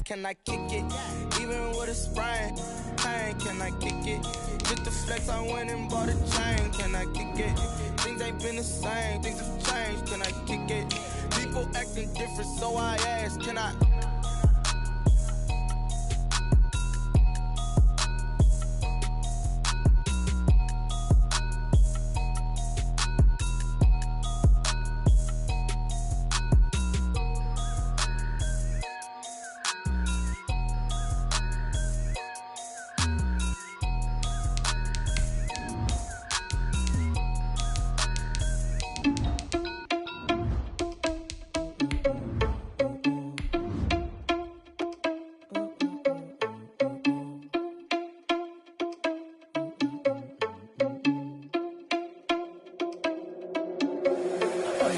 can I kick it? Even with a sprain, pain, can I kick it? Just the flex, I went and bought a chain, can I kick it? Things ain't been the same, things have changed, can I kick it? People acting different, so I ask, can I?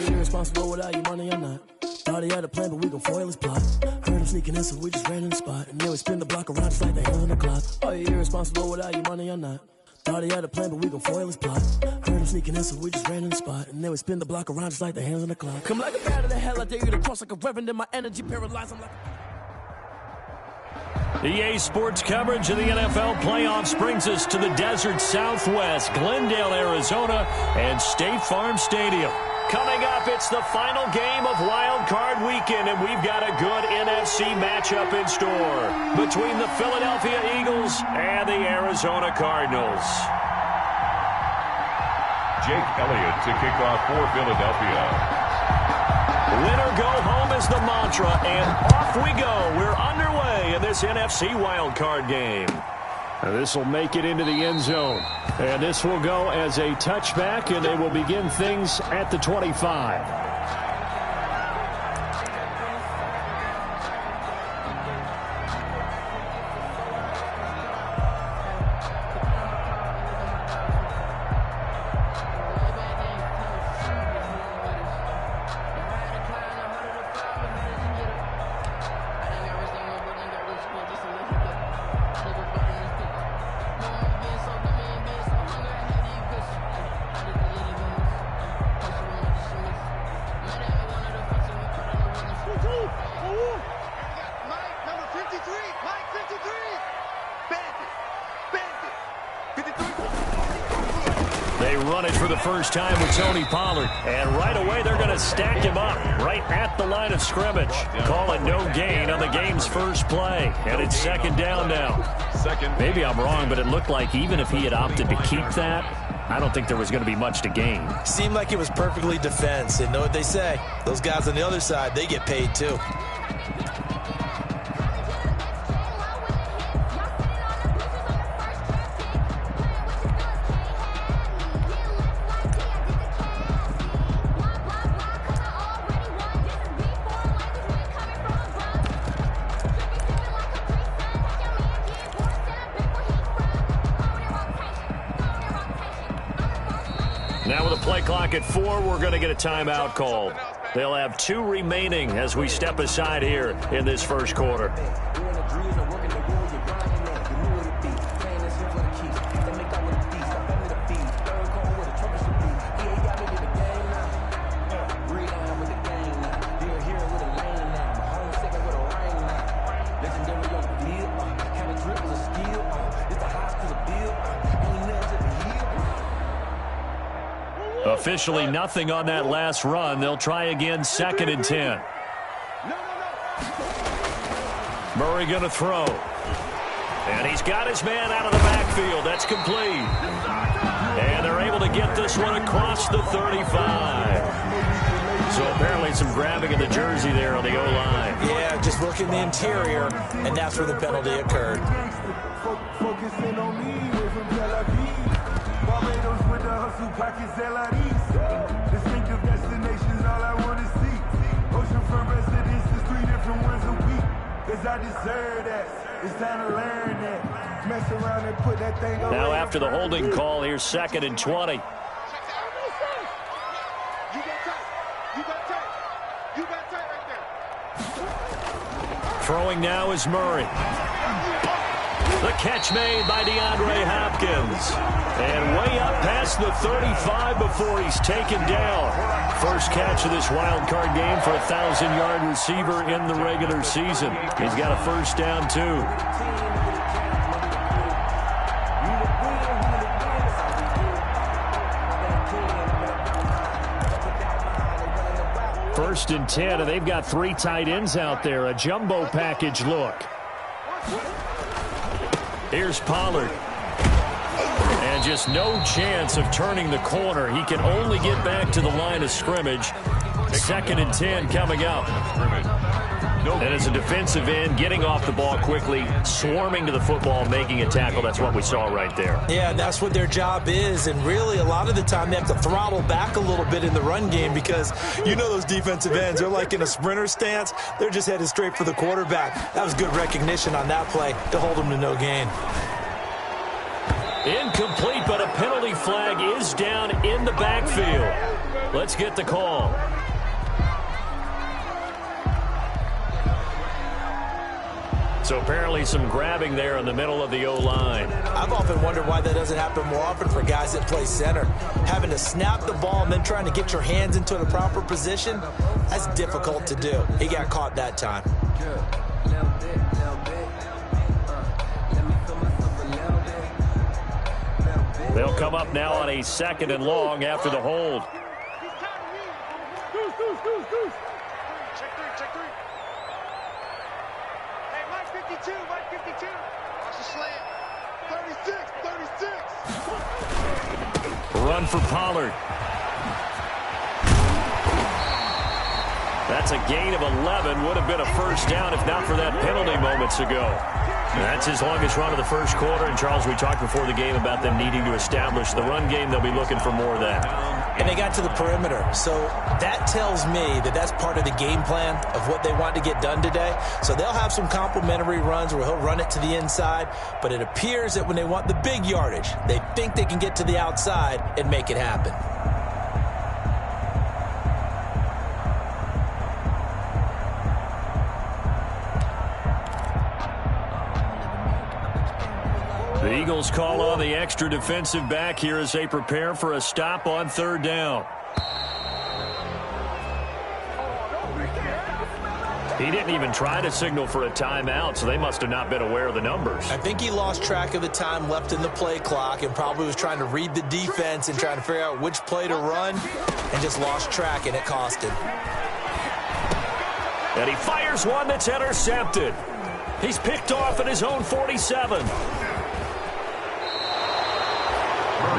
Irresponsible without your money or not. Thought he had a plan, but we gon' foil his plot. Heard him sneaking in, so we just ran in the spot. And then we spin the block around just like the hands on the clock. Are you irresponsible without your money or not? Thought he had a plan, but we gon' foil his plot. Heard him sneaking in, so we just ran in the spot. And then we spin the block around just like the hands on the clock. Come like a bat to the hell, I dare you to cross like a reverend. In my energy paralyzed, I'm like EA Sports coverage of the NFL playoffs brings us to the desert Southwest, Glendale, Arizona, and State Farm Stadium. Coming up, it's the final game of Wild Card Weekend, and we've got a good NFC matchup in store between the Philadelphia Eagles and the Arizona Cardinals. Jake Elliott to kick off for Philadelphia. Win or go home is the mantra, and off we go. We're underway in this NFC wildcard game. This will make it into the end zone. And this will go as a touchback, and they will begin things at the 25. First time with Tony Pollard, and right away they're going to stack him up right at the line of scrimmage. Call it no gain on the game's first play, and it's second down now. Maybe I'm wrong, but it looked like even if he had opted to keep that, I don't think there was going to be much to gain. Seemed like it was perfectly defense, and know what they say, those guys on the other side, they get paid too. Now with a play clock at 4, we're going to get a timeout called. They'll have 2 remaining as we step aside here in this first quarter. Officially nothing on that last run. They'll try again, 2nd and 10. Murray going to throw. And he's got his man out of the backfield. That's complete. And they're able to get this one across the 35. So apparently some grabbing of the jersey there on the O-line. Yeah, just working the interior, and that's where the penalty occurred. Focusing on me, we're from Tel Aviv. Barbados with the hustle pockets, distinctive destinations, all I want to see. Oceanfront residences, 3 different ones a week. Cause I deserve that. It's time to learn that. Mess around and put that thing on. Now after the holding call, here's 2nd and 20. You got tight right there. Throwing now is Murray. The catch made by DeAndre Hopkins. And way up past the 35 before he's taken down. First catch of this wild card game for a 1,000-yard receiver in the regular season. He's got a first down, too. First and 10, and they've got 3 tight ends out there. A jumbo package look. Here's Pollard. And just no chance of turning the corner. He can only get back to the line of scrimmage. Second and 10 coming up. And as a defensive end, getting off the ball quickly, swarming to the football, making a tackle. That's what we saw right there. Yeah, that's what their job is. And really, a lot of the time, they have to throttle back a little bit in the run game because you know those defensive ends, they're like in a sprinter stance. They're just headed straight for the quarterback. That was good recognition on that play to hold them to no gain. Incomplete, but a penalty flag is down in the backfield. Let's get the call. So apparently some grabbing there in the middle of the O-line. I've often wondered why that doesn't happen more often for guys that play center. Having to snap the ball and then trying to get your hands into the proper position, that's difficult to do. He got caught that time. They'll come up now on a 2nd and long after the hold. Run for Pollard. That's a gain of 11. Would have been a first down if not for that penalty moments ago. That's his longest run of the first quarter. And, Charles, we talked before the game about them needing to establish the run game. They'll be looking for more of that. And they got to the perimeter. So that tells me that that's part of the game plan of what they want to get done today. So they'll have some complementary runs where he'll run it to the inside. But it appears that when they want the big yardage, they think they can get to the outside and make it happen. The Eagles call on the extra defensive back here as they prepare for a stop on 3rd down. He didn't even try to signal for a timeout, so they must have not been aware of the numbers. I think he lost track of the time left in the play clock and probably was trying to read the defense and trying to figure out which play to run and just lost track, and it cost him. And he fires one that's intercepted. He's picked off at his own 47.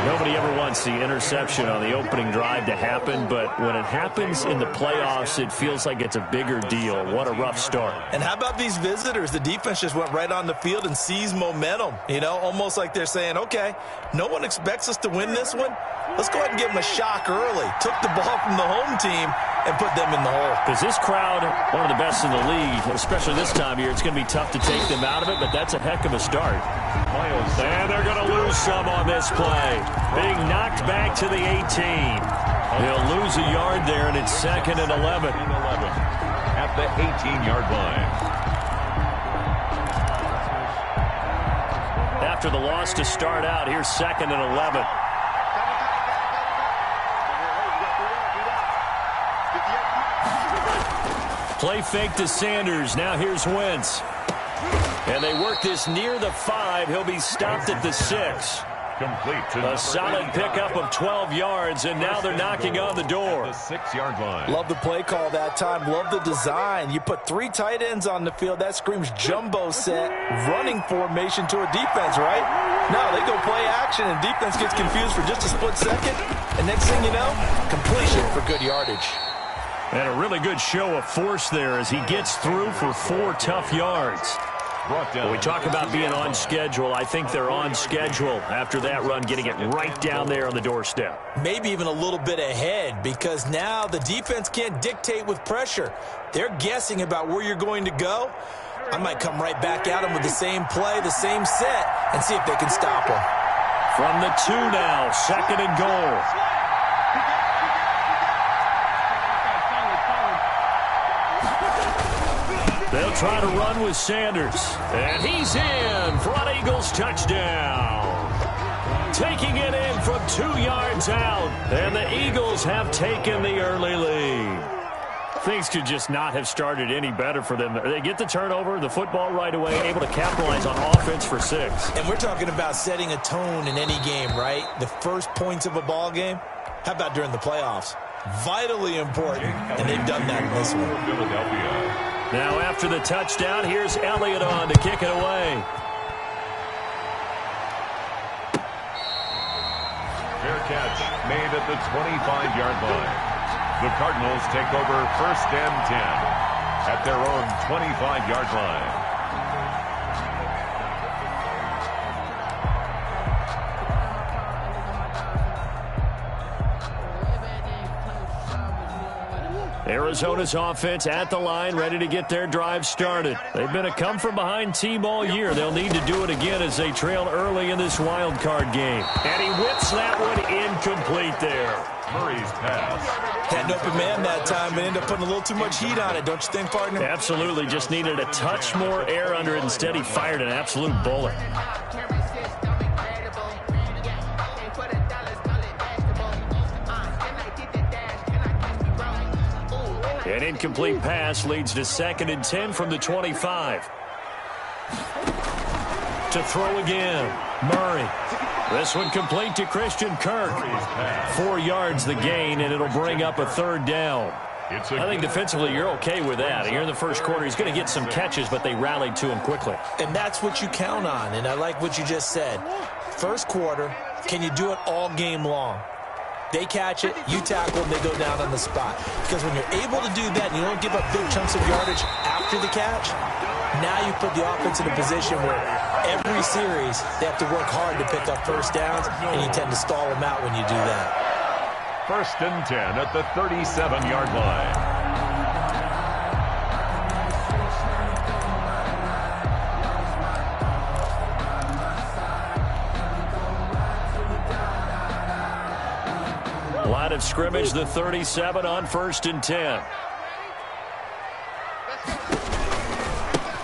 Nobody ever wants the interception on the opening drive to happen, but when it happens in the playoffs, it feels like it's a bigger deal. What a rough start. And how about these visitors? The defense just went right on the field and seized momentum. You know, almost like they're saying, okay, no one expects us to win this one. Let's go ahead and give them a shock early. Took the ball from the home team and put them in the hole. Because this crowd, one of the best in the league, especially this time of year, it's going to be tough to take them out of it, but that's a heck of a start. And they're going to lose some on this play. Being knocked back to the 18. He'll lose a yard there, and it's 2nd and 11. At the 18-yard line. After the loss to start out, here's 2nd and 11. Play fake to Sanders. Now here's Wentz. And they work this near the 5. He'll be stopped at the 6. Complete to a solid pickup of 12 yards, and now they're knocking on the door. The 6-yard line. Love the play call that time. Love the design. You put 3 tight ends on the field. That screams jumbo set, running formation to a defense, right? No, they go play action, and defense gets confused for just a split second. And next thing you know, completion for good yardage. And a really good show of force there as he gets through for 4 tough yards. When we talk about being on schedule, I think they're on schedule after that run, getting it right down there on the doorstep. Maybe even a little bit ahead, because now the defense can't dictate with pressure. They're guessing about where you're going to go. I might come right back at them with the same play, the same set, and see if they can stop them. From the 2 now, 2nd and goal. They'll try to run with Sanders. And he's in for an Eagles touchdown. Taking it in from 2 yards out. And the Eagles have taken the early lead. Things could just not have started any better for them. They get the turnover, the football right away, able to capitalize on offense for 6. And we're talking about setting a tone in any game, right? The first points of a ball game. How about during the playoffs? Vitally important, and they've done that in this one. Philadelphia. Now after the touchdown, here's Elliott on to kick it away. Fair catch made at the 25-yard line. The Cardinals take over 1st and 10 at their own 25-yard line. Arizona's offense at the line, ready to get their drive started. They've been a come-from-behind team all year. They'll need to do it again as they trail early in this wild card game. And he whips that one incomplete there. Murray's pass. Had an open man that time, but ended up putting a little too much heat on it, don't you think, partner? Absolutely. Just needed a touch more air under it. Instead, he fired an absolute bullet. An incomplete pass leads to 2nd and 10 from the 25. To throw again, Murray. This one complete to Christian Kirk. 4 yards the gain, and it'll bring up a 3rd down. I think defensively you're okay with that. Here in the first quarter, he's going to get some catches, but they rallied to him quickly. And that's what you count on, and I like what you just said. First quarter, can you do it all game long? They catch it, you tackle, and they go down on the spot. Because when you're able to do that and you don't give up big chunks of yardage after the catch, now you put the offense in a position where every series they have to work hard to pick up first downs, and you tend to stall them out when you do that. 1st and 10 at the 37-yard line. Line of scrimmage, the 37 on 1st and 10.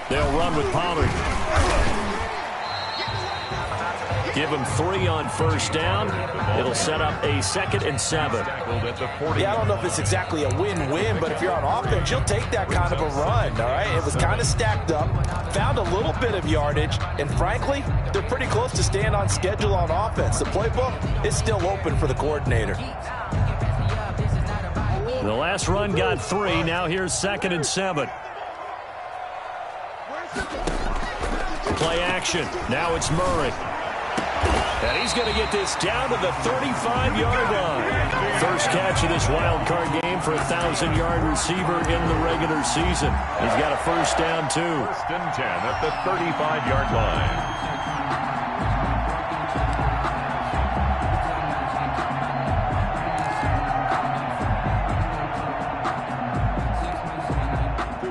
They'll run with Pollard. Give him 3 on 1st down. It'll set up a 2nd and 7. Yeah, I don't know if it's exactly a win-win, but if you're on offense, you'll take that kind of a run, all right? It was kind of stacked up, found a little bit of yardage, and frankly, they're pretty close to staying on schedule on offense. The playbook is still open for the coordinator. The last run got 3. Now here's 2nd and 7. Play action. Now it's Murray. And he's going to get this down to the 35-yard line. First catch of this wild card game for a 1,000-yard receiver in the regular season. He's got a first down, too. 1st and 10 at the 35-yard line.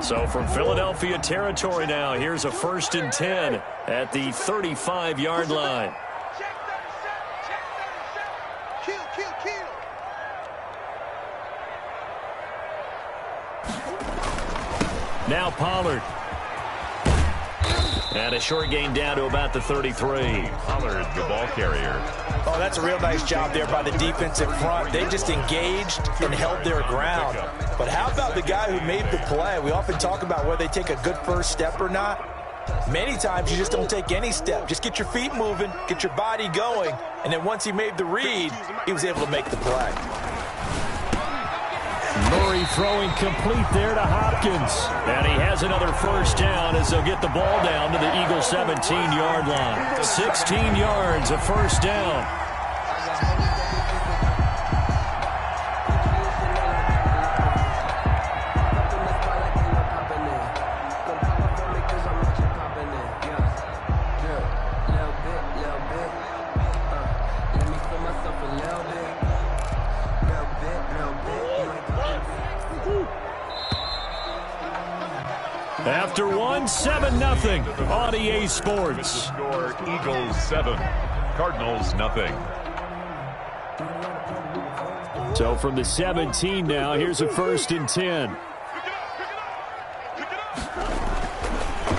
So from Philadelphia territory now, here's a 1st and 10 at the 35-yard line. Now Pollard. And a short gain down to about the 33. Pollard, the ball carrier. Oh, that's a real nice job there by the defensive front. They just engaged and held their ground. But how about the guy who made the play? We often talk about whether they take a good first step or not. Many times you just don't take any step. Just get your feet moving, get your body going, and then once he made the read, he was able to make the play. Murray throwing complete there to Hopkins. And he has another first down as they'll get the ball down to the Eagles' 17-yard line. 16 yards, a first down. After one, 7-0 on EA Sports. The score, Eagles 7, Cardinals nothing. So from the 17 now, here's a 1st and 10.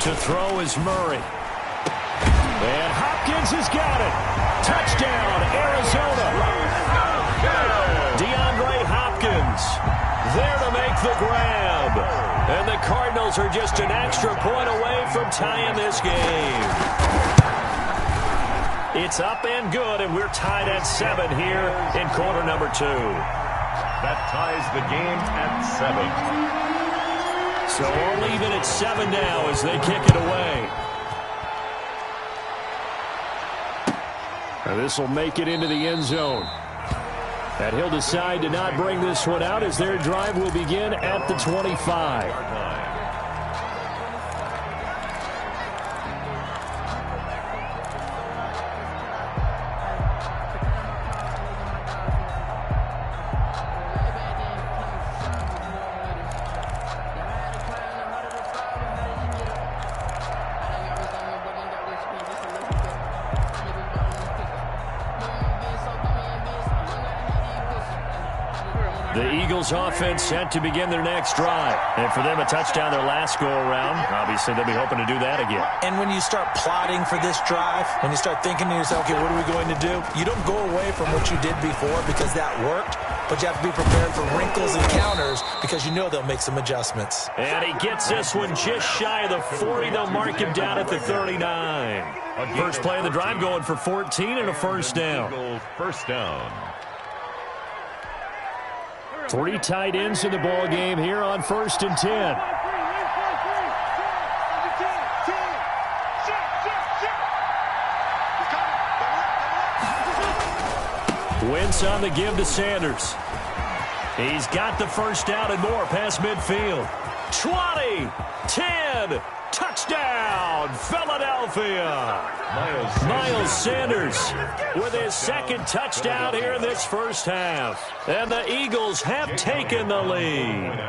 To throw is Murray. And Hopkins has got it. Touchdown, Arizona. DeAndre Hopkins there to make the grab. And the Cardinals are just an extra point away from tying this game. It's up and good, and we're tied at 7 here in quarter number 2. That ties the game at 7. So we'll leave it at 7 now as they kick it away. And this will make it into the end zone. And he'll decide to not bring this one out as their drive will begin at the 25. The Eagles offense set to begin their next drive. And for them, a touchdown their last go-around. Obviously, they'll be hoping to do that again. And when you start plotting for this drive, when you start thinking to yourself, okay, what are we going to do? You don't go away from what you did before because that worked, but you have to be prepared for wrinkles and counters because you know they'll make some adjustments. And he gets this one just shy of the 40. They'll mark him down at the 39. First play of the drive going for 14 and a first down. First down. 3 tight ends in the ball game here on 1st and 10. Wentz on the give to Sanders. He's got the first down and more past midfield. 20, 10, touchdown, Philadelphia. Miles Sanders with his second touchdown here in this first half. And the Eagles have taken the lead.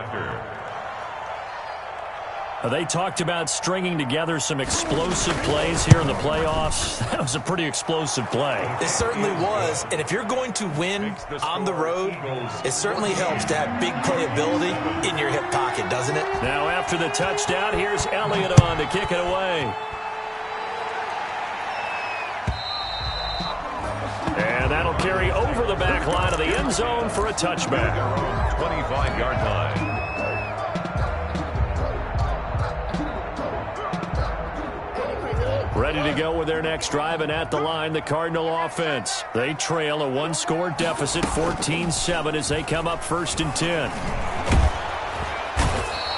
They talked about stringing together some explosive plays here in the playoffs. That was a pretty explosive play. It certainly was. And if you're going to win on the road, it certainly helps to have big playability in your hip pocket, doesn't it? Now after the touchdown, here's Elliott on to kick it away. And that'll carry over the back line of the end zone for a touchback. 25-yard line. Ready to go with their next drive, and at the line, the Cardinal offense. They trail a 1-score deficit, 14-7, as they come up 1st and 10.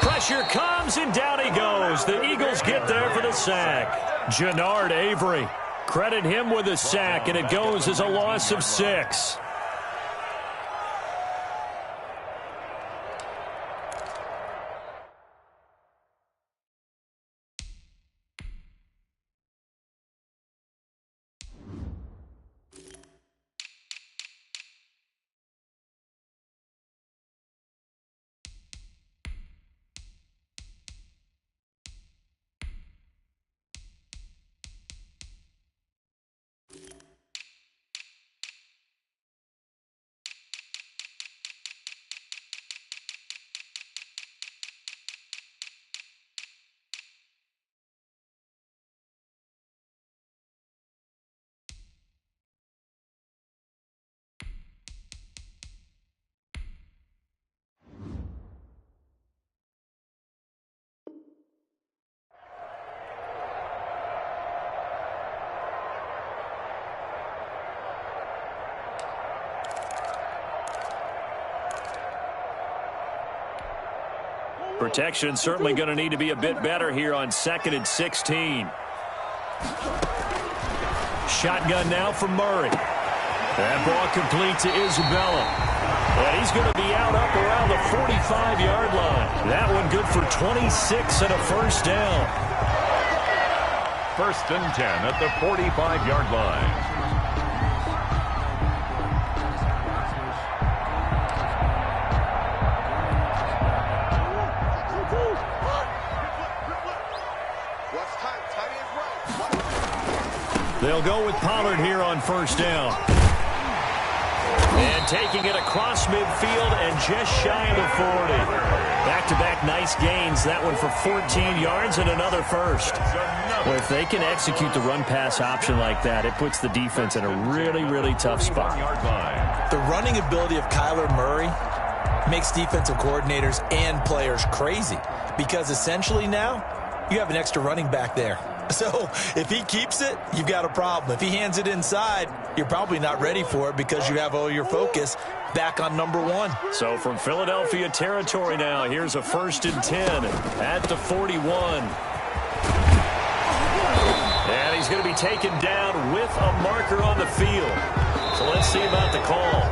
Pressure comes, and down he goes. The Eagles get there for the sack. Jannard Avery. Credit him with a sack, and it goes as a loss of 6. Protection certainly going to need to be a bit better here on 2nd and 16. Shotgun now from Murray. That ball complete to Isabella. And he's going to be out up around the 45-yard line. That one good for 26 and a first down. 1st and 10 at the 45-yard line. They'll go with Pollard here on 1st down. And taking it across midfield and just shy of the 40. Back-to-back nice gains. That one for 14 yards and another first. Well, if they can execute the run-pass option like that, it puts the defense in a really, really tough spot. The running ability of Kyler Murray makes defensive coordinators and players crazy because essentially now you have an extra running back there. So if he keeps it, you've got a problem. If he hands it inside, you're probably not ready for it because you have all your focus back on number one. So from Philadelphia territory now, here's a 1st and 10 at the 41. And he's going to be taken down with a marker on the field. So let's see about the call.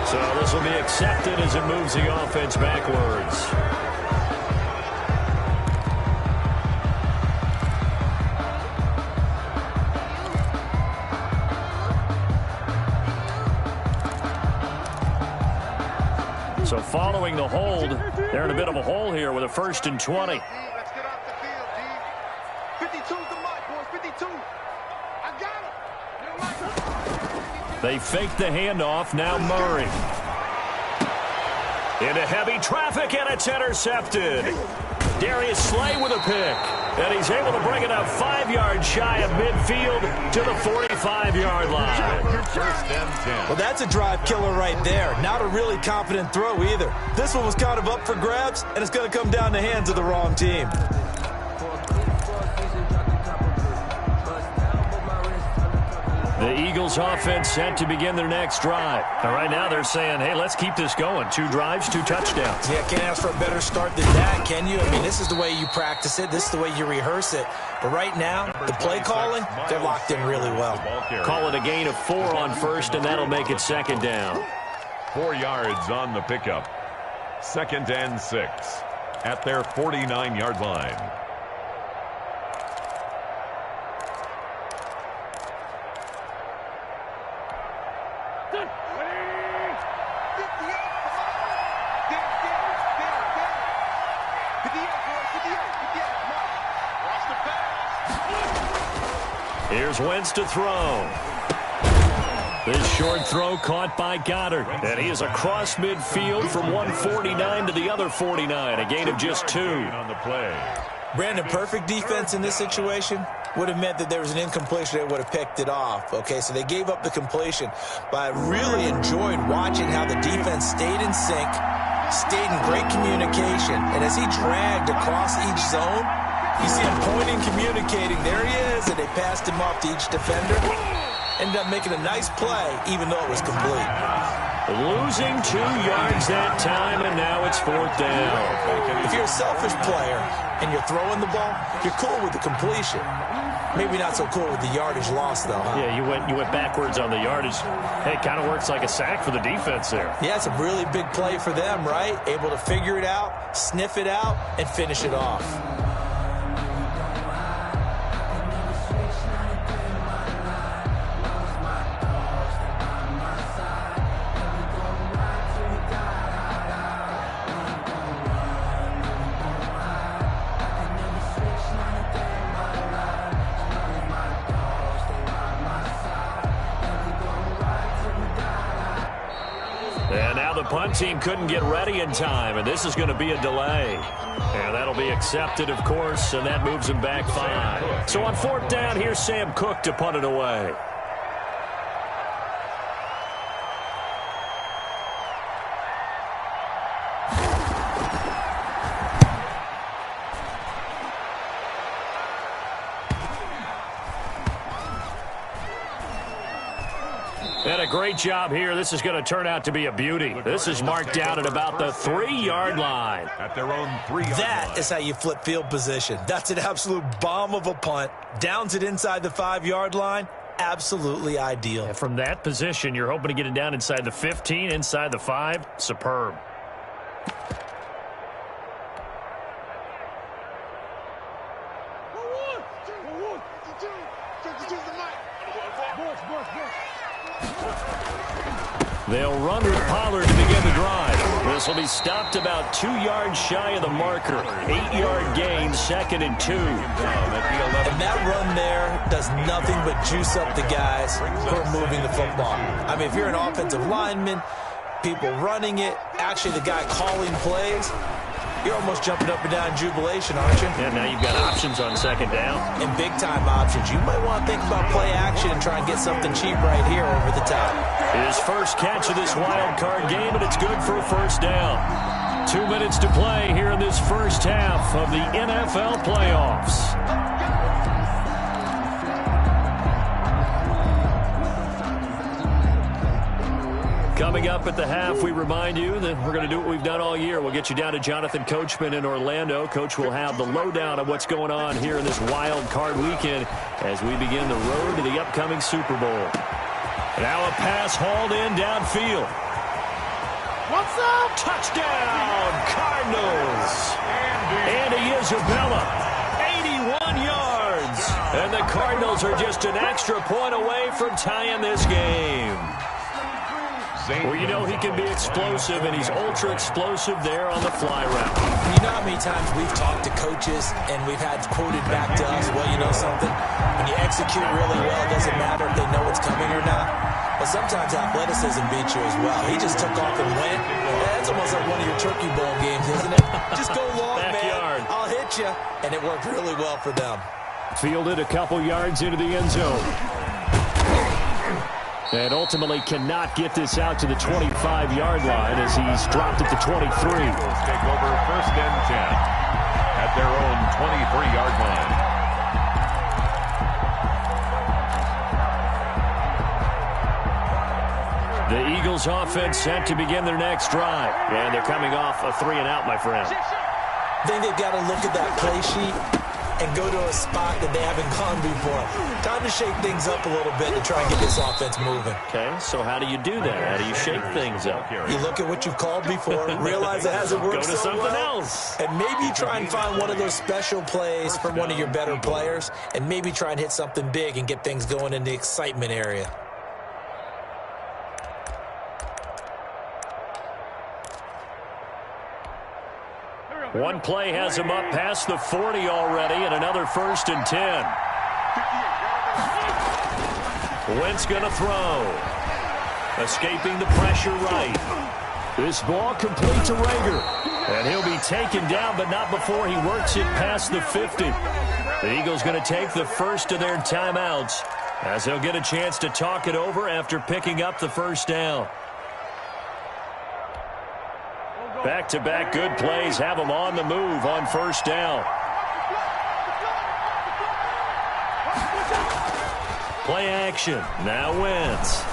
So this will be accepted as it moves the offense backwards. So following the hold, they're in a bit of a hole here with a 1st and 20. Let's get off the field, D. 52's the mark, boys. 52. I got him. They fake the handoff. Now Murray. Into heavy traffic, and it's intercepted. Darius Slay with a pick. And he's able to bring it up 5 yards shy of midfield to the 45-yard line. 1st and 10. Well, that's a drive killer right there. Not a really confident throw either. This one was kind of up for grabs, and it's going to come down the hands of the wrong team. The Eagles offense set to begin their next drive. And right now they're saying, hey, let's keep this going. 2 drives, 2 touchdowns. Yeah, can't ask for a better start than that, can you? I mean, this is the way you practice it. This is the way you rehearse it. But right now, the play calling, they're locked in really well. Call it a gain of 4 on 1st, and that'll make it 2nd down. 4 yards on the pickup. 2nd and 6 at their 49-yard line. Here's Wentz to throw. This short throw caught by Goddard. And he is across midfield from 149 to the other 49. A gain of just 2. On the play. Brandon, perfect defense in this situation would have meant that there was an incompletion. They would have picked it off. Okay, so they gave up the completion. But I really enjoyed watching how the defense stayed in sync, stayed in great communication. And as he dragged across each zone, you see him pointing, communicating. There he is, and they passed him off to each defender. Ended up making a nice play, even though it was complete. Losing 2 yards that time, and now it's 4th down. If you're a selfish player and you're throwing the ball, you're cool with the completion. Maybe not so cool with the yardage loss, though, huh? Yeah, you went backwards on the yardage. Hey, it kind of works like a sack for the defense there. Yeah, it's a really big play for them, right? Able to figure it out, sniff it out, and finish it off. And now the punt team couldn't get ready in time, and this is going to be a delay. And that'll be accepted, of course, and that moves him back 5. So on 4th down, here's Sam Cook to punt it away. And a great job here. This is going to turn out to be a beauty. This is marked down at about the 3-yard line. At their own 3-yard line. That is how you flip field position. That's an absolute bomb of a punt. Downs it inside the 5-yard line. Absolutely ideal. And from that position, you're hoping to get it down inside the 15, inside the 5. Superb. They'll run with Pollard to begin the drive. This will be stopped about 2 yards shy of the marker. 8-yard gain, 2nd and 2. And that run there does nothing but juice up the guys who are moving the football. I mean, if you're an offensive lineman, people running it, actually the guy calling plays, you're almost jumping up and down in jubilation, aren't you? Yeah, now you've got options on second down. And big-time options. You might want to think about play action and try and get something cheap right here over the top. His first catch of this wild card game, and it's good for a first down. 2 minutes to play here in this first half of the NFL playoffs. Coming up at the half, we remind you that we're going to do what we've done all year. We'll get you down to Jonathan Coachman in Orlando. Coach will have the lowdown of what's going on here in this wild card weekend as we begin the road to the upcoming Super Bowl. Now a pass hauled in downfield. What's up? Touchdown, Cardinals. Andy Isabella, 81 yards. And the Cardinals are just an extra point away from tying this game. Well, you know he can be explosive, and he's ultra-explosive there on the fly route. You know how many times we've talked to coaches, and we've had quoted back to us, well, you know something? When you execute really well, it doesn't matter if they know it's coming or not. But sometimes athleticism beats you as well. He just took off and went. That's almost like one of your Turkey Bowl games, isn't it? Just go long, Backyard. man. I'll hit you. And it worked really well for them. Fielded a couple yards into the end zone. And ultimately cannot get this out to the 25-yard line as he's dropped at the 23. Take over first and 10 at their own 23-yard line. The Eagles offense set to begin their next drive. And they're coming off a 3-and-out, my friend. I think they've got to look at that play sheet and go to a spot that they haven't gone before. Time to shake things up a little bit to try and get this offense moving. Okay, so how do you do that? How do you shake things up? You look at what you've called before, realize it hasn't worked Go to so something well, else. and maybe try and find one of those special plays from one of your better players, and maybe try and hit something big and get things going in the excitement area. One play has him up past the 40 already, and another first and 10. Wentz going to throw. Escaping the pressure right. This ball complete to Rager. And he'll be taken down, but not before he works it past the 50. The Eagles going to take the first of their timeouts as they'll get a chance to talk it over after picking up the first down. Back-to-back good plays have them on the move on first down. Play action. Now Wentz.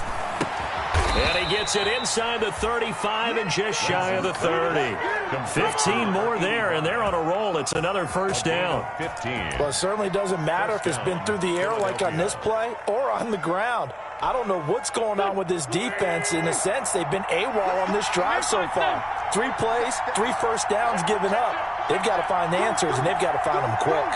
And he gets it inside the 35 and just shy of the 30. 15 more there, and they're on a roll. It's another first down. 15. Well, it certainly doesn't matter if it's been through the air like on this play or on the ground. I don't know what's going on with this defense. In a sense, they've been AWOL on this drive so far. 3 plays, 3 first downs given up. They've got to find the answers, and they've got to find them quick.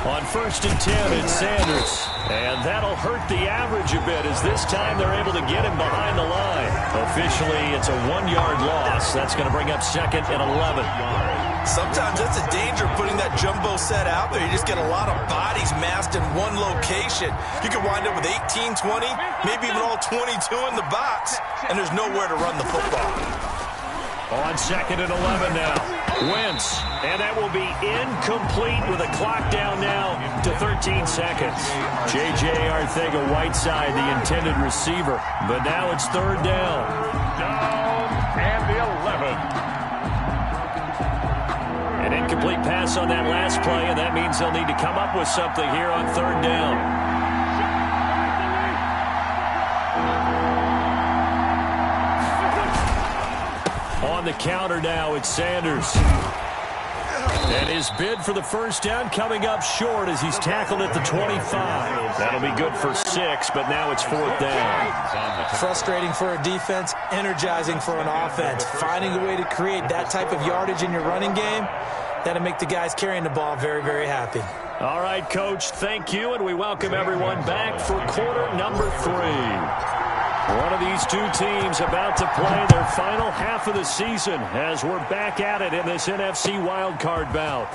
On first and 10, it's Sanders. And that'll hurt the average a bit as this time they're able to get him behind the line. Officially, it's a 1-yard loss. That's going to bring up second and 11. Sometimes that's a danger putting that jumbo set out there. You just get a lot of bodies massed in one location. You could wind up with 18, 20, maybe even all 22 in the box, and there's nowhere to run the football. On second and 11 now. Wentz, and that will be incomplete with a clock down now to 13 seconds. J.J. Arcega-Whiteside, the intended receiver, but now it's third down. Down and the 11. An incomplete pass on that last play, and that means they'll need to come up with something here on third down. On the counter now, it's Sanders. And his bid for the first down coming up short as he's tackled at the 25. That'll be good for 6, but now it's fourth down. Frustrating for a defense, energizing for an offense. Finding a way to create that type of yardage in your running game, that'll make the guys carrying the ball very, very happy. All right, Coach, thank you, and we welcome everyone back for quarter number 3. One of these two teams about to play their final half of the season as we're back at it in this NFC wildcard bout.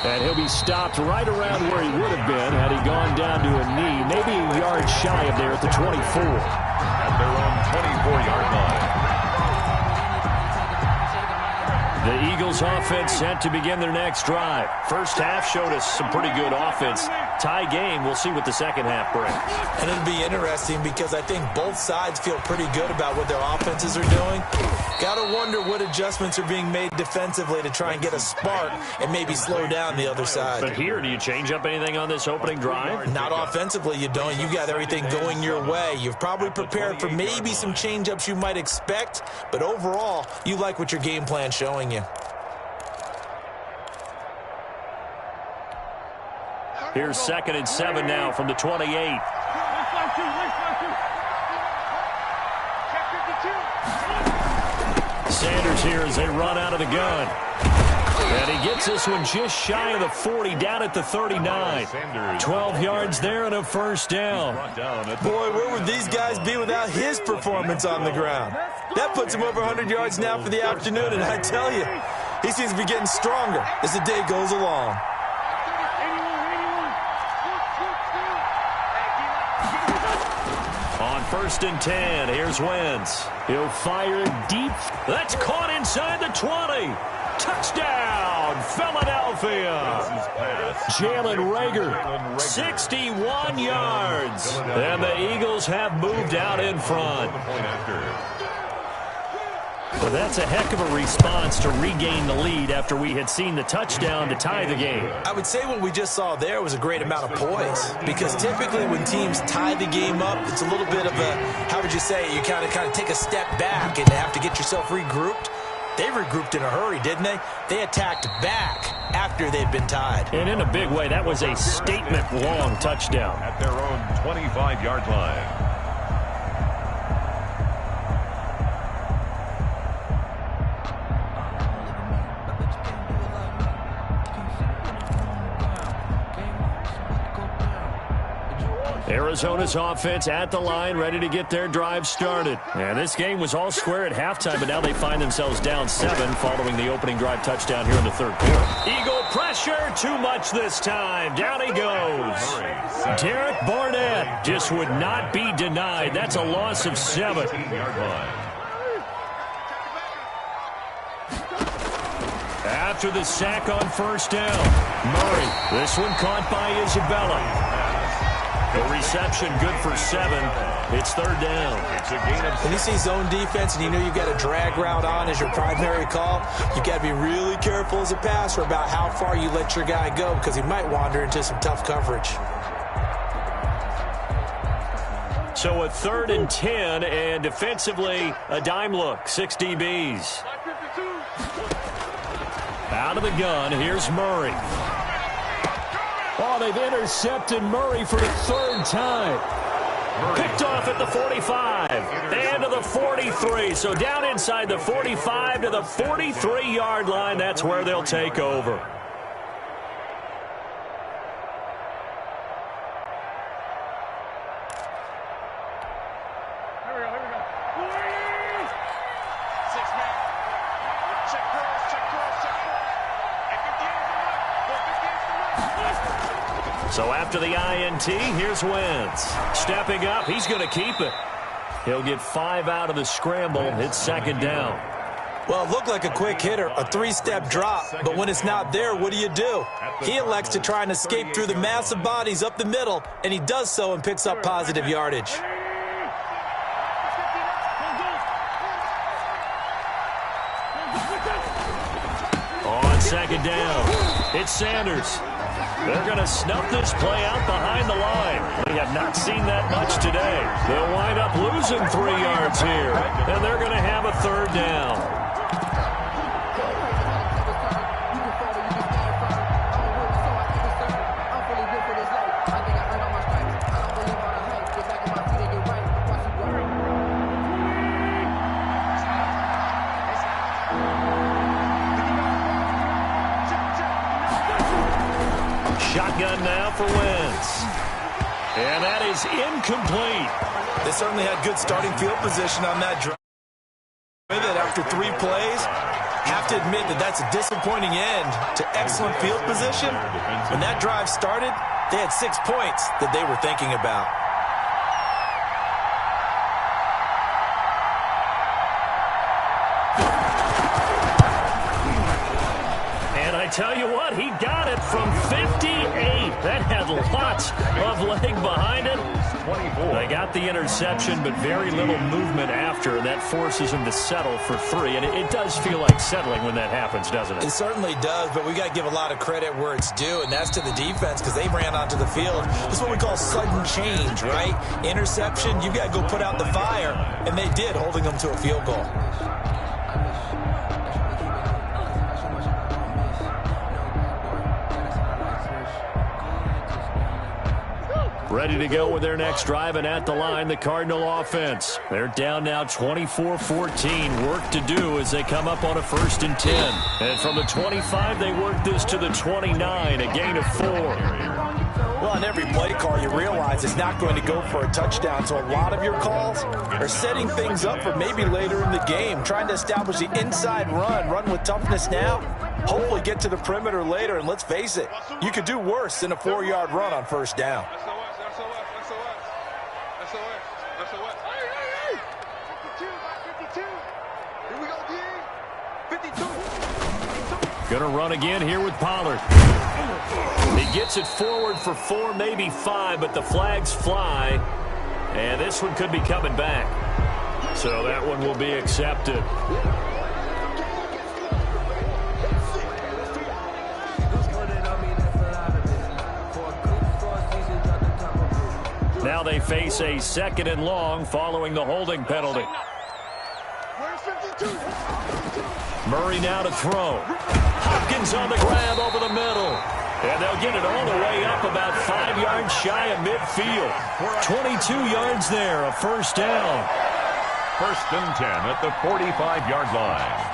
And he'll be stopped right around where he would have been had he gone down to a knee, maybe a yard shy of there at the 24. At their own 24-yard line. The Eagles offense set to begin their next drive. First half showed us some pretty good offense. Tie game. We'll see what the second half brings. And it'll be interesting because I think both sides feel pretty good about what their offenses are doing. Got to wonder what adjustments are being made defensively to try and get a spark and maybe slow down the other side. But here, do you change up anything on this opening drive? Not offensively, you don't. You got everything going your way. You've probably prepared for maybe some change-ups you might expect, but overall, you like what your game plan's showing you. Here's 2nd and 7 now from the 28. Sanders here as they run out of the gun. And he gets this one just shy of the 40, down at the 39. 12 yards there and a first down. Boy, where would these guys be without his performance on the ground? That puts him over 100 yards now for the afternoon, and I tell you, he seems to be getting stronger as the day goes along. On 1st and 10, here's Wentz. He'll fire deep. That's caught inside the 20. Touchdown, Philadelphia. Jalen Reagor, 61 yards. And the Eagles have moved out in front. Well, that's a heck of a response to regain the lead after we had seen the touchdown to tie the game. I would say what we just saw there was a great amount of poise, because typically when teams tie the game up, it's a little bit of a, how would you say, you kind of take a step back and have to get yourself regrouped. They regrouped in a hurry, didn't they? They attacked back after they'd been tied. And in a big way, that was a statement-long touchdown. At their own 25-yard line. Arizona's offense at the line, ready to get their drive started. And this game was all square at halftime, but now they find themselves down 7 following the opening drive touchdown here in the third quarter. Eagle pressure, too much this time. Down he goes. Derek Barnett just would not be denied. That's a loss of 7. After the sack on first down, Murray. This one caught by Isabella. The reception good for 7. It's 3rd down. When you see zone defense and you know you've got a drag route on as your primary call, you've got to be really careful as a passer about how far you let your guy go, because he might wander into some tough coverage. So a 3rd and 10, and defensively a dime look. 6 DBs. Out of the gun, here's Murray. Oh, they've intercepted Murray for the 3rd time. Picked off at the 45 and to the 43. So down inside the 45 to the 43-yard line. That's where they'll take over. So after the INT, here's Wentz. Stepping up, he's going to keep it. He'll get 5 out of the scramble. It's 2nd down. Well, it looked like a quick hitter, a 3-step drop, but when it's not there, what do? He elects to try and escape through the massive bodies up the middle, and he does so and picks up positive yardage. On 2nd down, it's Sanders. They're going to snuff this play out behind the line. We have not seen that much today. They'll wind up losing 3 yards here, and they're going to have a 3rd down. Shotgun now for Wentz. And that is incomplete. They certainly had good starting field position on that drive. That after 3 plays, Have to admit that that's a disappointing end to excellent field position. When that drive started, they had 6 points that they were thinking about. I tell you what, he got it from 58. That had lots of leg behind it. They got the interception, but very little movement after, and that forces him to settle for 3. And it does feel like settling when that happens, doesn't it? It certainly does, but we got to give a lot of credit where it's due, and that's to the defense because they ran onto the field. This is what we call sudden change, right? Interception, you got to go put out the fire, and they did, holding them to a field goal. Ready to go with their next drive, and at the line, the Cardinal offense. They're down now 24-14. Work to do as they come up on a 1st and 10. And from the 25, they work this to the 29, a gain of 4. Well, on every play call, you realize it's not going to go for a touchdown. So a lot of your calls are setting things up for maybe later in the game, trying to establish the inside run with toughness now, hopefully get to the perimeter later. And let's face it, you could do worse than a 4-yard run on 1st down. Going to run again here with Pollard. He gets it forward for 4, maybe 5, but the flags fly. And this one could be coming back. So that one will be accepted. Now they face a 2nd and long following the holding penalty. Murray now to throw. Hopkins on the grab over the middle. And they'll get it all the way up about 5 yards shy of midfield. 22 yards there, a 1st down. 1st and 10 at the 45-yard line.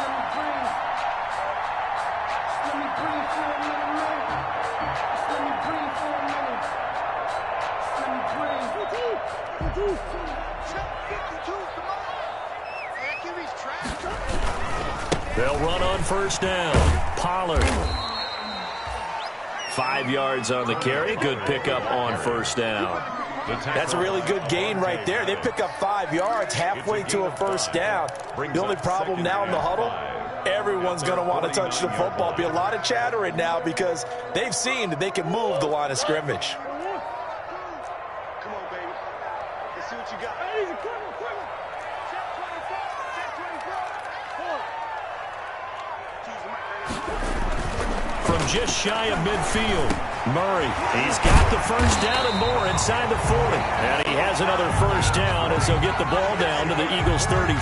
They'll run on 1st down. Pollard. 5 yards on the carry. Good pickup on 1st down. That's a really good gain right there. They pick up 5 yards halfway to a 1st down. The only problem now in the huddle, everyone's going to want to touch the football. Be a lot of chattering now because they've seen that they can move the line of scrimmage. Come on, baby. Let's see what you got. From just shy of midfield, Murray. He's got the 1st down and more inside the 40. And he has another 1st down as they'll get the ball down to the Eagles' 33.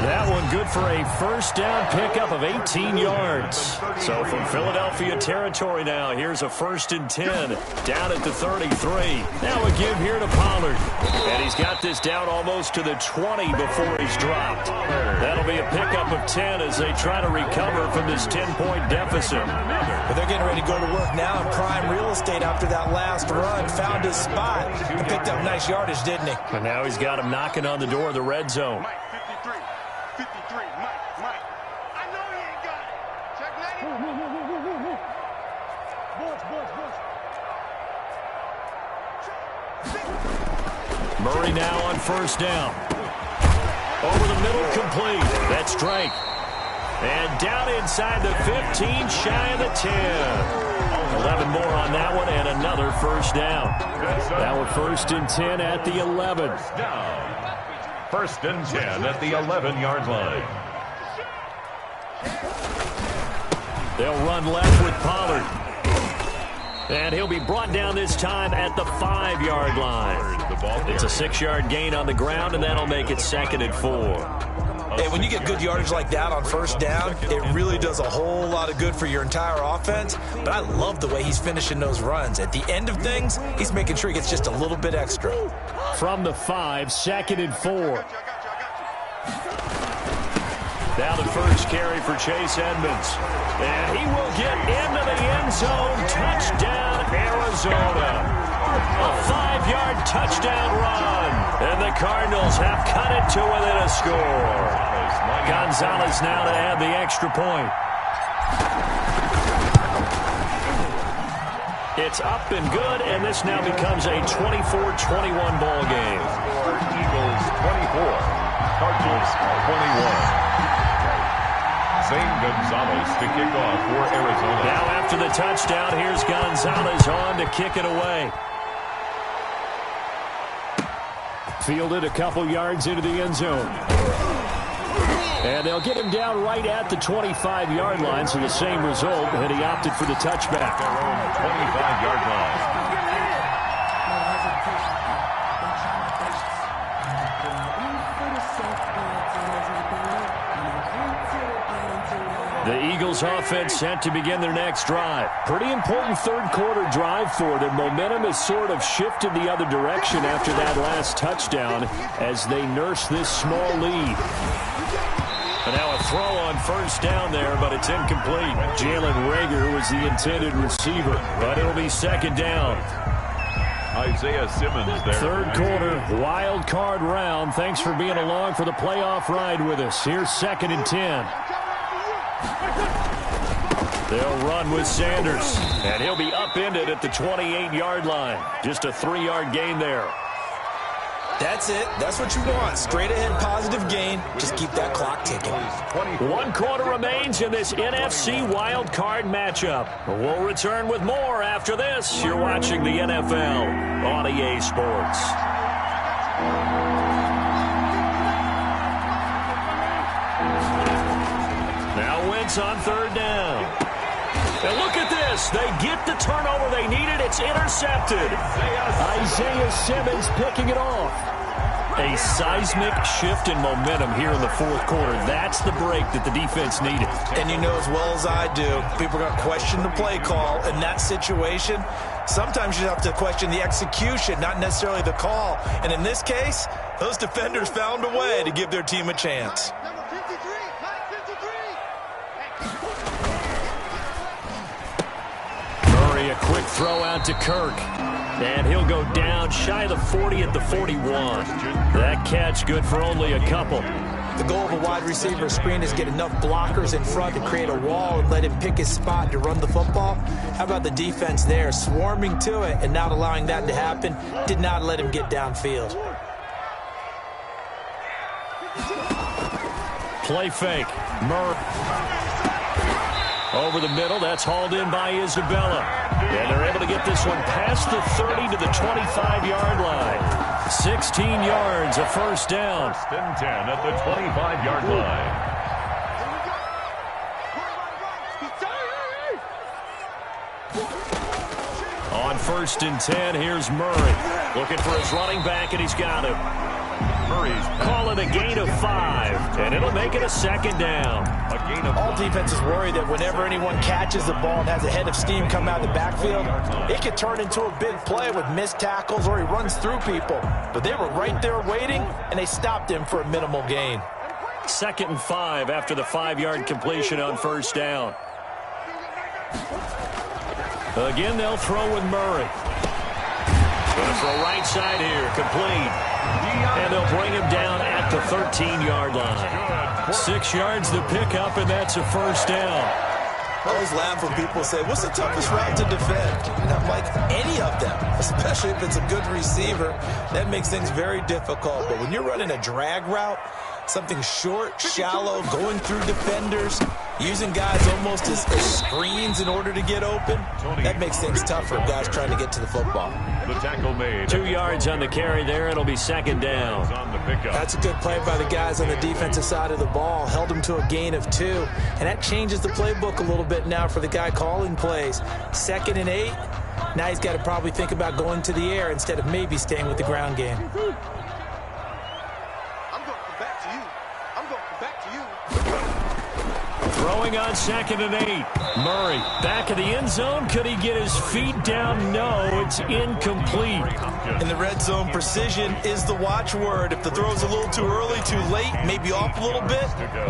That one good for a 1st down pickup of 18 yards. So from Philadelphia territory now, here's a 1st and 10 down at the 33. Now a give here to Pollard. And he's got this down almost to the 20 before he's dropped. That'll be a pickup of 10 as they try to recover from this 10-point deficit. But they're getting ready to go to work now in prime real estate after that last run. Found his spot and picked up nice yardage, didn't he? And now he's got him knocking on the door of the red zone. Mike, 53. 53. Mike. I know he ain't got it. Check 90. Murray now on 1st down. Over the middle, complete. That's Drake. And down inside the 15, shy of the 10. 11 more on that one, and another 1st down. Now a 1st and 10 at the 11. 1st and 10 at the 11-yard line. They'll run left with Pollard. And he'll be brought down this time at the 5-yard line. It's a 6-yard gain on the ground, and that'll make it 2nd and 4. Hey, when you get good yardage like that on 1st down, it really does a whole lot of good for your entire offense. But I love the way he's finishing those runs. At the end of things, he's making sure he gets just a little bit extra. From the 5, 2nd and 4. Now the 1st carry for Chase Edmonds. And he will get into the end zone. Touchdown, Arizona. A 5-yard touchdown run. And the Cardinals have cut it to within a score. Gonzalez now to add the extra point. It's up and good, and this now becomes a 24-21 ball game. Eagles 24, Cardinals 21. Zane Gonzalez to kick off for Arizona. Now after the touchdown, here's Gonzalez on to kick it away. Fielded a couple yards into the end zone. And they'll get him down right at the 25-yard line, so the same result, and he opted for the touchback. Their own 25-yard line. The Eagles offense set to begin their next drive. Pretty important third-quarter drive for them. Momentum has sort of shifted the other direction after that last touchdown as they nurse this small lead. And now a throw on first down there, but it's incomplete. Jalen Reagor was the intended receiver, but it'll be second down. Isaiah Simmons there. Third quarter, wild card round. Thanks for being along for the playoff ride with us. Here's 2nd and 10. They'll run with Sanders, and he'll be upended at the 28-yard line. Just a 3-yard gain there. That's it. That's what you want. Straight ahead positive gain. Just keep that clock ticking. 1 quarter remains in this NFC wild card matchup. We'll return with more after this. You're watching the NFL on EA Sports. Now Wentz on third down. And look at this. They get the turnover they needed. It's intercepted. Isaiah Simmons picking it off. A seismic shift in momentum here in the fourth quarter. That's the break that the defense needed. And you know as well as I do, people are going to question the play call in that situation. Sometimes you have to question the execution, not necessarily the call. And in this case, those defenders found a way to give their team a chance. A quick throw out to Kirk. And he'll go down shy of the 40 at the 41. That catch good for only a couple. The goal of a wide receiver screen is get enough blockers in front to create a wall and let him pick his spot to run the football. How about the defense there, swarming to it and not allowing that to happen? Did not let him get downfield. Play fake. Murray. Over the middle, that's hauled in by Isabella. And they're able to get this one past the 30 to the 25-yard line. 16 yards, a first down. 1st and 10 at the 25-yard line. On 1st and 10, here's Murray. Looking for his running back, and he's got him. Murray's call it a gain of 5, and it'll make it a second down. A gain of All defenses worry that whenever anyone catches the ball and has a head of steam come out of the backfield, it could turn into a big play with missed tackles or he runs through people. But they were right there waiting, and they stopped him for a minimal gain. 2nd and 5 after the 5-yard completion on first down. Again, they'll throw with Murray. Going to throw right side here, complete. And they'll bring him down at the 13-yard line. 6 yards to pick up, and that's a first down. I always laugh when people say, what's the toughest route to defend? And I'm like, any of them, especially if it's a good receiver. That makes things very difficult. But when you're running a drag route, something short, shallow, going through defenders, using guys almost as screens in order to get open, that makes things tough for guys trying to get to the football. the tackle made. 2 yards on the carry there. It'll be second down. That's a good play by the guys on the defensive side of the ball. Held him to a gain of 2. And that changes the playbook a little bit now for the guy calling plays. 2nd and 8. Now he's got to probably think about going to the air instead of maybe staying with the ground game. I'm going to come back to you. I'm going to come back to you. Throwing on 2nd and 8. Murray back in the end zone. Could he get his feet down? No, it's incomplete. In the red zone, precision is the watchword. If the throw's a little too early, too late, maybe off a little bit,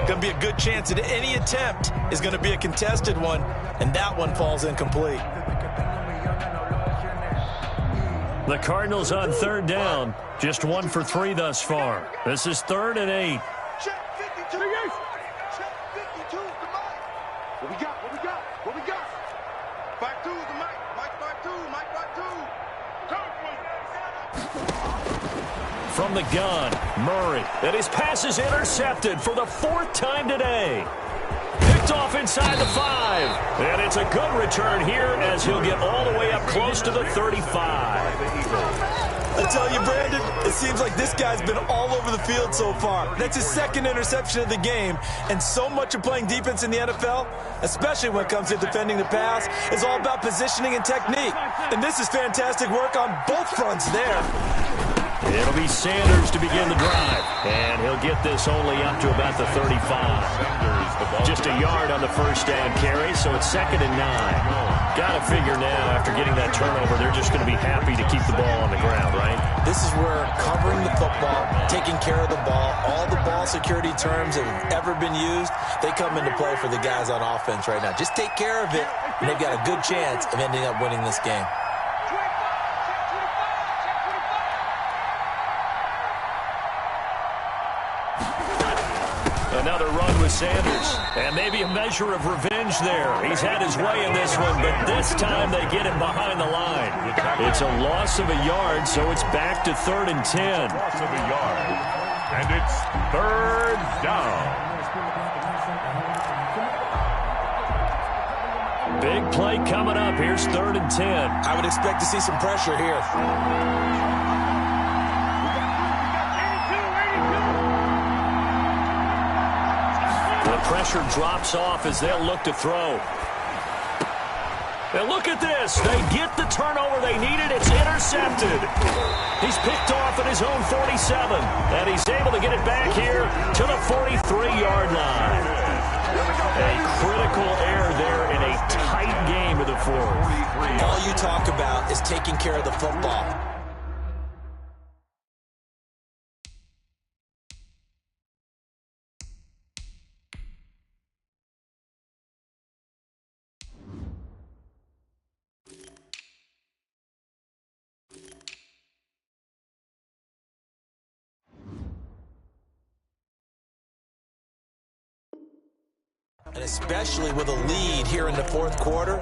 going to be a good chance that any attempt is going to be a contested one, and that one falls incomplete. The Cardinals on third down. Just 1 for 3 thus far. This is 3rd and 8. Check 52. Check 52 is the mic. What we got? What we got? What we got? 5-2 is the mic. Mike 5-2. Mike 5-2. From the gun, Murray. And his pass is intercepted for the 4th time today. Picked off inside the 5. And it's a good return here as he'll get all the way up close to the 35. I tell you, Brandon, it seems like this guy's been all over the field so far. That's his 2nd interception of the game. And so much of playing defense in the NFL, especially when it comes to defending the pass, is all about positioning and technique. And this is fantastic work on both fronts there. It'll be Sanders to begin the drive. And he'll get this only up to about the 35. Just a yard on the first down carry, so it's 2nd and 9. Got to figure now, after getting that turnover, they're just going to be happy to keep the ball on the ground, right? This is where covering the football, taking care of the ball, all the ball security terms that have ever been used, they come into play for the guys on offense right now. Just take care of it, and they've got a good chance of ending up winning this game. Another run with Sanders, and maybe a measure of revenge there. He's had his way in this one, but this time they get him behind the line. It's a loss of a yard, so it's back to 3rd and 10. Loss of a yard, and it's 3rd down. Big play coming up. Here's 3rd and 10. I would expect to see some pressure here. Pressure drops off as they'll look to throw. And look at this. They get the turnover they needed. It's intercepted. He's picked off at his own 47. And he's able to get it back here to the 43-yard line. A critical error there in a tight game of the 4th. All you talk about is taking care of the football. And especially with a lead here in the 4th quarter,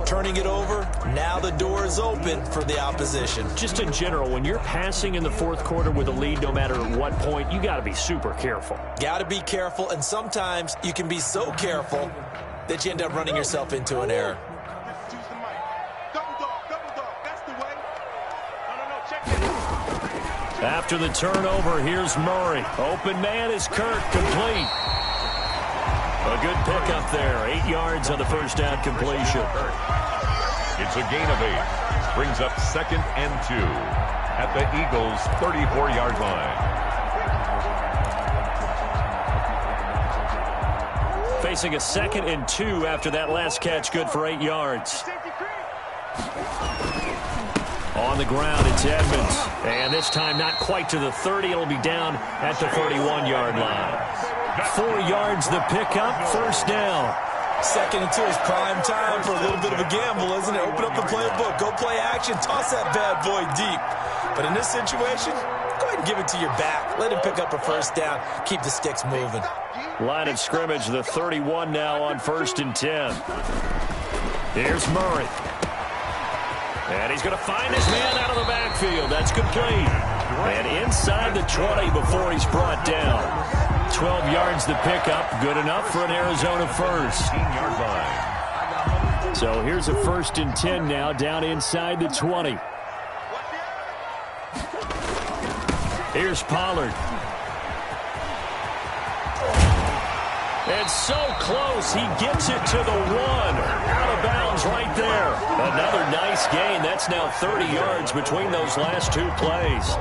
turning it over, now the door is open for the opposition. Just in general, when you're passing in the 4th quarter with a lead, no matter at what point, you got to be super careful. Got to be careful, and sometimes you can be so careful that you end up running yourself into an error. After the turnover, here's Murray. Open man is Kirk, complete. A good pickup there. 8 yards on the first down completion. It's a gain of 8. Brings up 2nd and 2 at the Eagles' 34-yard line. Facing a 2nd and 2 after that last catch, good for 8 yards. On the ground, it's Edmonds. And this time not quite to the 30. It'll be down at the 31-yard line. 4 yards the pickup, first down. 2nd and 2 is prime time for a little bit of a gamble, isn't it? Open up the playbook, go play action, toss that bad boy deep. But in this situation, go ahead and give it to your back. Let him pick up a first down, keep the sticks moving. Line of scrimmage, the 31 now on 1st and 10. Here's Murray. And he's going to find his man out of the backfield. That's complete. And inside the 20 before he's brought down. 12 yards the pickup. Good enough for an Arizona first. 15-yard line. So here's a 1st and 10 now down inside the 20. Here's Pollard. And so close, he gets it to the 1. Out of bounds right there. Another nice gain. That's now 30 yards between those last 2 plays.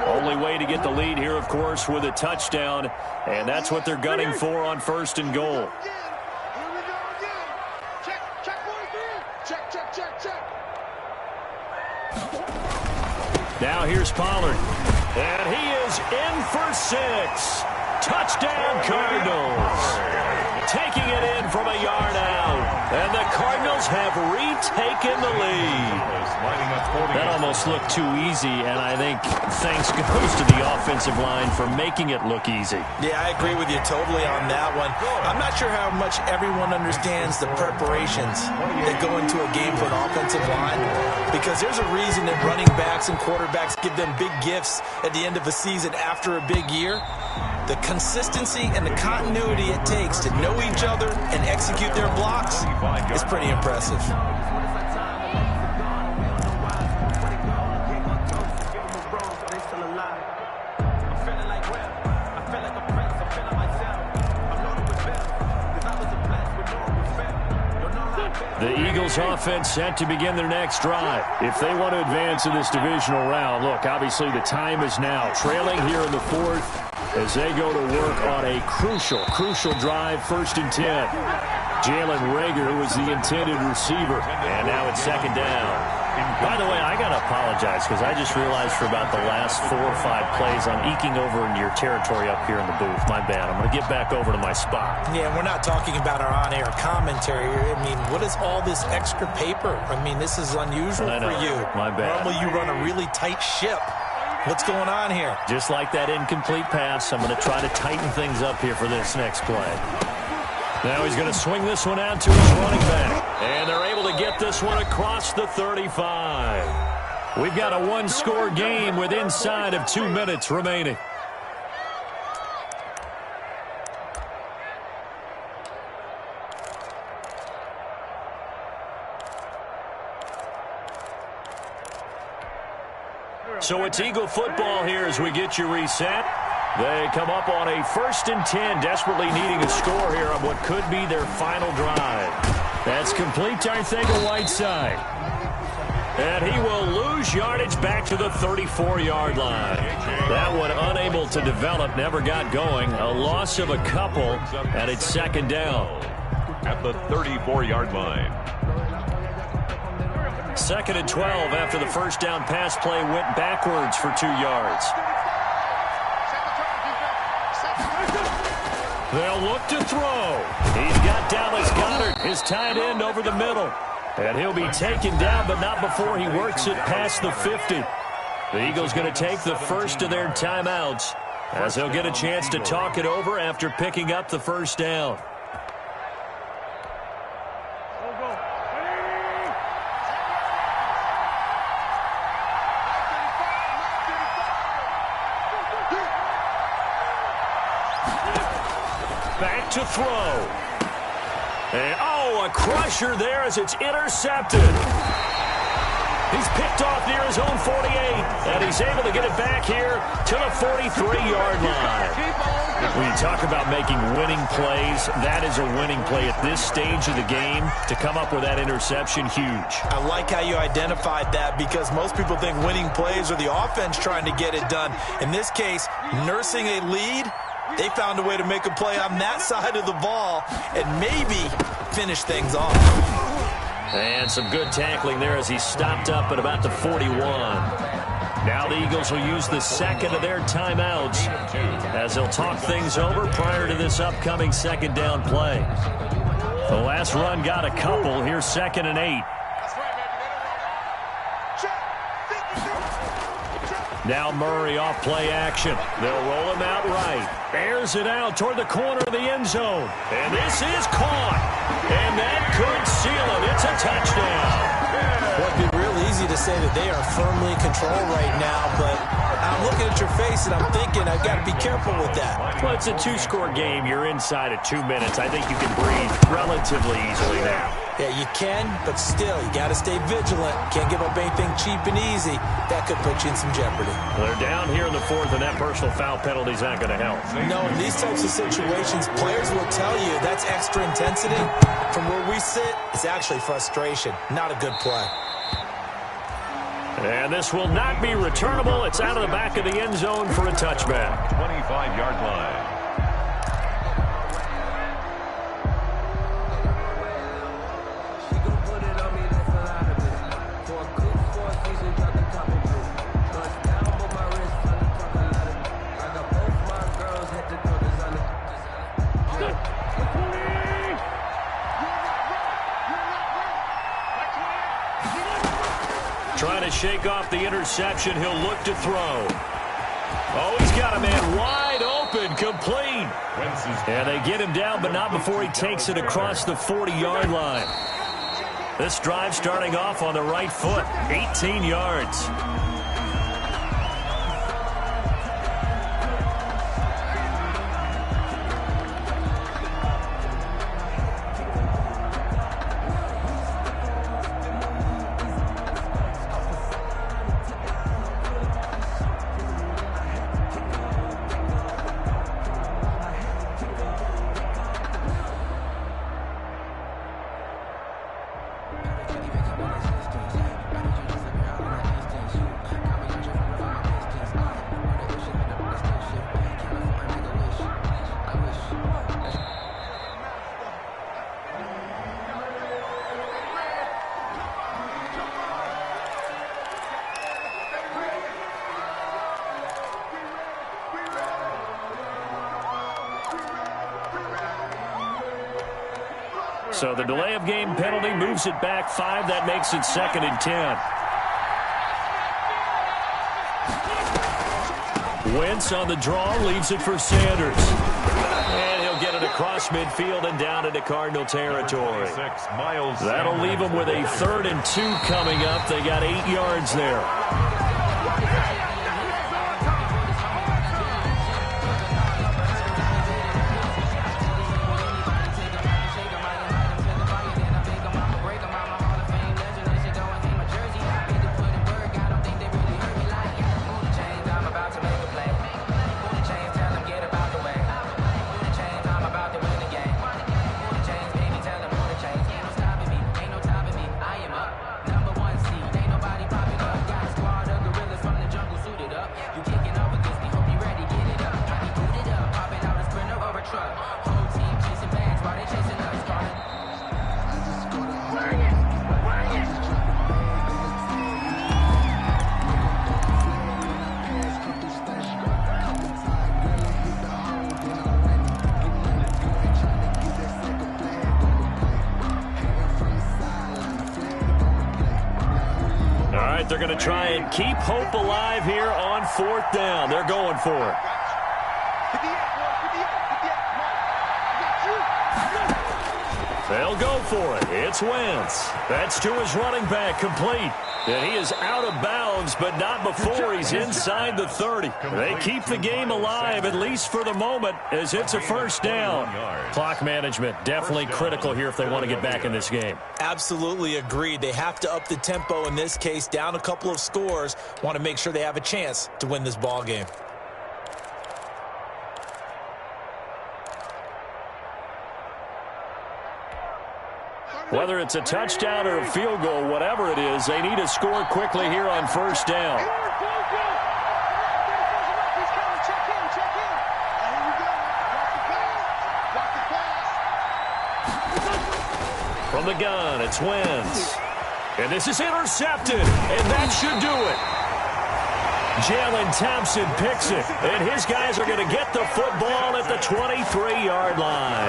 Only way to get the lead here, of course, with a touchdown. And that's what they're gunning for on 1st and goal. Now here's Pollard. And he is in for 6. Touchdown, Cardinals. taking it in from a yard out. And the Cardinals have retaken the lead. That almost looked too easy, and I think thanks goes to the offensive line for making it look easy. Yeah, I agree with you totally on that one. I'm not sure how much everyone understands the preparations that go into a game for an offensive line, because there's a reason that running backs and quarterbacks give them big gifts at the end of a season after a big year. The consistency and the continuity it takes to know each other and execute their blocks is pretty impressive. The Eagles offense set to begin their next drive. If they want to advance in this divisional round, look, obviously the time is now. Trailing here in the fourth as they go to work on a crucial drive, 1st and 10. Jalen Reagor, who was the intended receiver, and now it's 2nd down. By the way, I got to apologize because I just realized for about the last 4 or 5 plays I'm eking over into your territory up here in the booth. My bad. I'm going to get back over to my spot. Yeah, we're not talking about our on-air commentary. I mean, what is all this extra paper? I mean, this is unusual for you. My bad. Normally you run a really tight ship. What's going on here? Just like that incomplete pass, I'm going to try to tighten things up here for this next play. Now he's going to swing this one out to his running back. And they're able to get this one across the 35. We've got a one-score game with inside of 2 minutes remaining. So it's Eagle football here as we get you reset. They come up on a 1st and 10, desperately needing a score here on what could be their final drive. That's complete to Arcega-Whiteside. And he will lose yardage back to the 34-yard line. That one unable to develop, never got going. A loss of a couple, and it's 2nd down. At the 34-yard line. 2nd and 12 after the first down pass play went backwards for 2 yards. They'll look to throw. He's got Dallas Goedert, his tight end, over the middle. And he'll be taken down, but not before he works it past the 50. The Eagles going to take the first of their timeouts as they'll get a chance to talk it over after picking up the first down. Back to throw. And, a crusher there as it's intercepted. He's picked off near his own 48, and he's able to get it back here to the 43-yard line. When you talk about making winning plays, that is a winning play at this stage of the game. To come up with that interception, huge. I like how you identified that, because most people think winning plays are the offense trying to get it done. In this case, nursing a lead, they found a way to make a play on that side of the ball and maybe finish things off. And some good tackling there as he stopped up at about the 41. Now the Eagles will use the second of their timeouts as they'll talk things over prior to this upcoming 2nd down play. The last run got a couple. Here's 2nd and 8. Now Murray off play action. They'll roll him out right. Airs it out toward the corner of the end zone. And this is caught. And that could seal it. It's a touchdown. Well, it'd be real easy to say that they are firmly in control right now, but I'm looking at your face and I'm thinking I've got to be careful with that. Well, it's a 2-score game. You're inside of 2 minutes. I think you can breathe relatively easily now. Yeah, you can, but still, you got to stay vigilant. Can't give up anything cheap and easy. That could put you in some jeopardy. They're down here in the fourth, and that personal foul penalty is not going to help. No, in these types of situations, players will tell you that's extra intensity. From where we sit, it's actually frustration. Not a good play. And this will not be returnable. It's out of the back of the end zone for a touchback. 25-yard line. shake off the interception. He'll look to throw. Oh, he's got a man wide open, complete. And they get him down, but not before he takes it across the 40-yard line. This drive starting off on the right foot, 18 yards. So the delay of game penalty moves it back 5. That makes it 2nd and 10. Wentz on the draw, leaves it for Sanders. And he'll get it across midfield and down into Cardinal territory. That'll leave them with a 3rd and 2 coming up. They got 8 yards there. They're going to try and keep hope alive here on 4th down. They're going for it. They'll go for it. It's Wentz. That's to his running back, complete. And he is out of bounds, but not before he's inside the 30. They keep the game alive, at least for the moment, as it's a 1st down. Clock management definitely critical here if they want to get back in this game. Absolutely agreed. They have to up the tempo in this case, down a couple of scores. Want to make sure they have a chance to win this ball game. Whether it's a touchdown or a field goal, whatever it is, they need to score quickly here on 1st down. From the gun, it's Wentz. And this is intercepted, and that should do it. Jalen Thompson picks it, and his guys are going to get the football at the 23-yard line.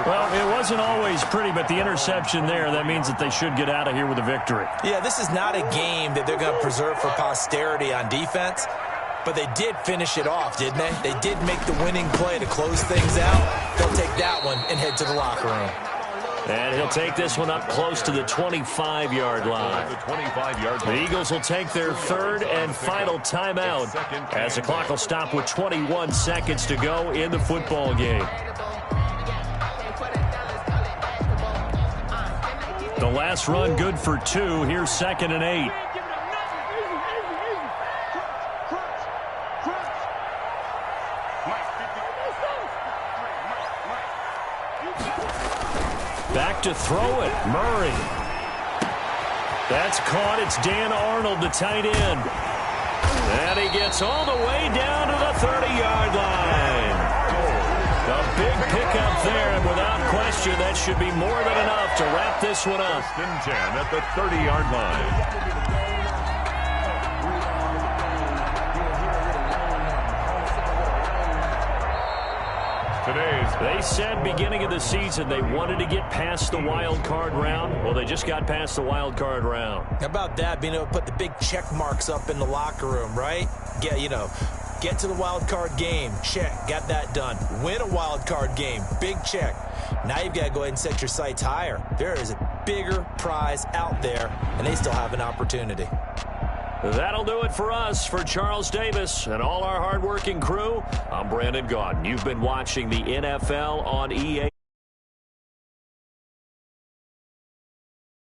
Well, it wasn't always pretty, but the interception there, that means that they should get out of here with a victory. Yeah, this is not a game that they're going to preserve for posterity on defense, but they did finish it off, didn't they? They did make the winning play to close things out. They'll take that one and head to the locker room. And he'll take this one up close to the 25-yard line. The Eagles will take their 3rd and final timeout as the clock will stop with 21 seconds to go in the football game. The last run good for 2. Here's 2nd and 8. Back to throw it. Murray. That's caught. It's Dan Arnold, the tight end. And he gets all the way down to the 30-yard line. A big pickup there, and without question, that should be more than enough to wrap this one up. 1st and 10 at the 30-yard line. Today's They said beginning of the season they wanted to get past the wild card round. Well, they just got past the wild card round. How about that? Being able to put the big check marks up in the locker room, right? Get to the wild card game. Check. Got that done. Win a wild card game. Big check. Now you've got to go ahead and set your sights higher. There is a bigger prize out there, and they still have an opportunity. That'll do it for us. For Charles Davis and all our hardworking crew, I'm Brandon Gaudin. You've been watching the NFL on EA.